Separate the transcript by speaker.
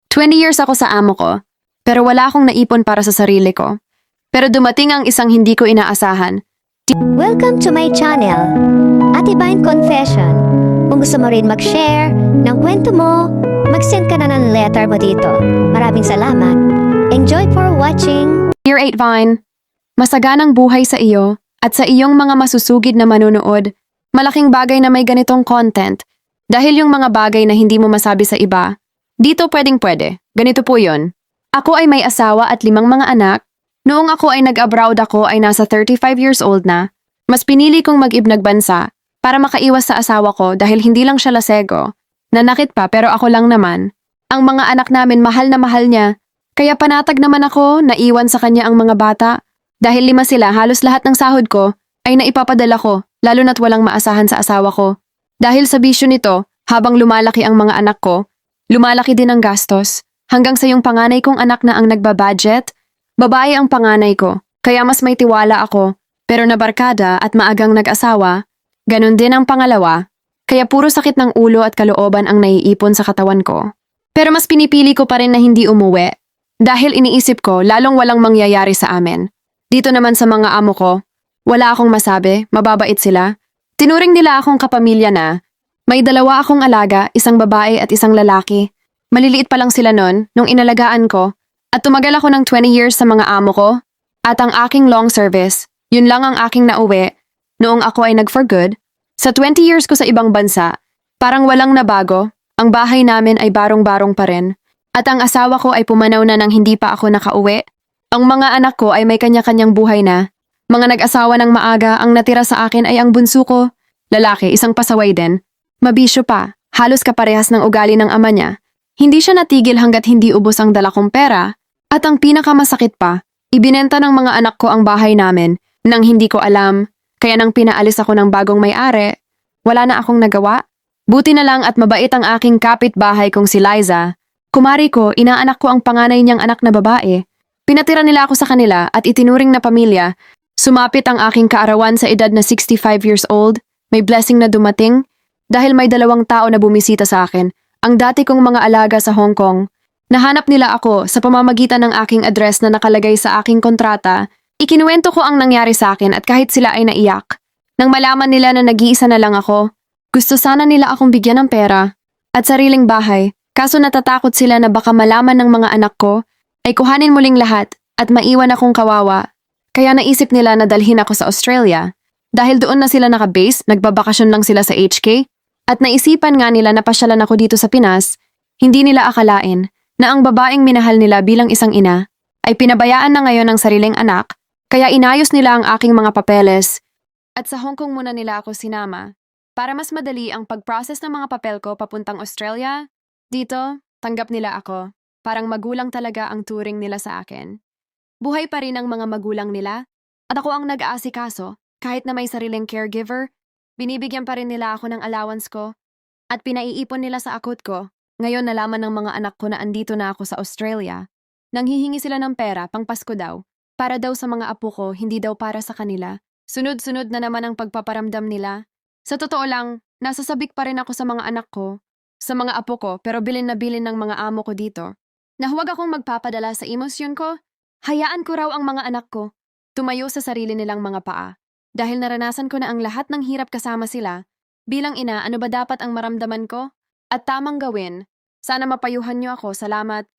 Speaker 1: 20 years ako sa amo ko, pero wala akong naipon para sa sarili ko. Pero dumating ang isang hindi ko inaasahan.
Speaker 2: Welcome to my channel, Ate Vine Confession. Kung gusto mo rin mag-share ng kwento mo, mag-send ka na ng letter mo dito. Maraming salamat. Enjoy for watching.
Speaker 1: Dear 8 Vine, masaganang buhay sa iyo at sa iyong mga masusugid na manunood. Malaking bagay na may ganitong content dahil yung mga bagay na hindi mo masabi sa iba, dito pwedeng-pwede. Ganito po yun. Ako ay may asawa at 5 mga anak. Noong ako ay nag-abroad ako ay nasa 35 years old na. Mas pinili kong mag-ibnag bansa para makaiwas sa asawa ko dahil hindi lang siya lasego. Nanakit pa pero ako lang naman. Ang mga anak namin mahal na mahal niya. Kaya panatag naman ako na iwan sa kanya ang mga bata. Dahil 5 sila, halos lahat ng sahod ko ay naipapadala ko, lalo na't walang maasahan sa asawa ko. Dahil sa bisyo nito, habang lumalaki ang mga anak ko, lumalaki din ang gastos. Hanggang sa yung panganay kong anak na ang nagbabudget, babae ang panganay ko, kaya mas may tiwala ako. Pero nabarkada at maagang nag-asawa, ganun din ang pangalawa, kaya puro sakit ng ulo at kalooban ang naiipon sa katawan ko. Pero mas pinipili ko pa rin na hindi umuwi, dahil iniisip ko lalong walang mangyayari sa amin. Dito naman sa mga amo ko, wala akong masabi, mababait sila. Tinuring nila akong kapamilya na. May 2 akong alaga, isang babae at isang lalaki. Maliliit pa lang sila nun, nung inalagaan ko. At tumagal ako ng 20 years sa mga amo ko. At ang aking long service, yun lang ang aking nauwi. Noong ako ay nag-for good, sa 20 years ko sa ibang bansa, parang walang nabago. Ang bahay namin ay barong-barong pa rin. At ang asawa ko ay pumanaw na nang hindi pa ako nakauwi. Ang mga anak ko ay may kanya-kanyang buhay na. Mga nag-asawa ng maaga, ang natira sa akin ay ang bunso ko. Lalaki, isang pasaway din. Mabisyo pa, halos kaparehas ng ugali ng ama niya. Hindi siya natigil hanggat hindi ubos ang dala kong pera. At ang pinakamasakit pa, ibinenta ng mga anak ko ang bahay namin nang hindi ko alam. Kaya nang pinaalis ako ng bagong may-ari, wala na akong nagawa. Buti na lang at mabait ang aking kapitbahay kong si Liza. Kumari ko, inaanak ko ang panganay niyang anak na babae. Pinatira nila ako sa kanila at itinuring na pamilya. Sumapit ang aking kaarawan sa edad na 65 years old. May blessing na dumating dahil may 2 tao na bumisita sa akin. Ang dati kong mga alaga sa Hong Kong. Nahanap nila ako sa pamamagitan ng aking address na nakalagay sa aking kontrata. Ikinuwento ko ang nangyari sa akin at kahit sila ay naiyak. Nang malaman nila na nag-iisa na lang ako, gusto sana nila akong bigyan ng pera at sariling bahay. Kaso natatakot sila na baka malaman ng mga anak ko ay kuhanin muling lahat at maiwan akong kawawa. Kaya naisip nila na dalhin ako sa Australia. Dahil doon na sila nakabase, nagbabakasyon lang sila sa HK. At naisipan nga nila na pasyalan ako dito sa Pinas, hindi nila akalain na ang babaeng minahal nila bilang isang ina ay pinabayaan na ngayon ng sariling anak, kaya inayos nila ang aking mga papeles. At sa Hong Kong muna nila ako sinama. Para mas madali ang pag-process ng mga papel ko papuntang Australia, dito, tanggap nila ako. Parang magulang talaga ang turing nila sa akin. Buhay pa rin ang mga magulang nila at ako ang nag-aasikaso. Kahit na may sariling caregiver, binibigyan pa rin nila ako ng allowance ko at pinaiipon nila sa akot ko. Ngayon nalaman ng mga anak ko na andito na ako sa Australia. Nanghihingi sila ng pera pang Pasko daw. Para daw sa mga apo ko, hindi daw para sa kanila. Sunod-sunod na naman ang pagpaparamdam nila. Sa totoo lang, nasasabik pa rin ako sa mga anak ko, sa mga apo ko, pero bilin na bilin ng mga amo ko dito. Na huwag akong magpapadala sa emosyon ko, hayaan ko raw ang mga anak ko tumayo sa sarili nilang mga paa. Dahil naranasan ko na ang lahat ng hirap kasama sila, bilang ina, ano ba dapat ang maramdaman ko? At tamang gawin, sana mapayuhan niyo ako, salamat.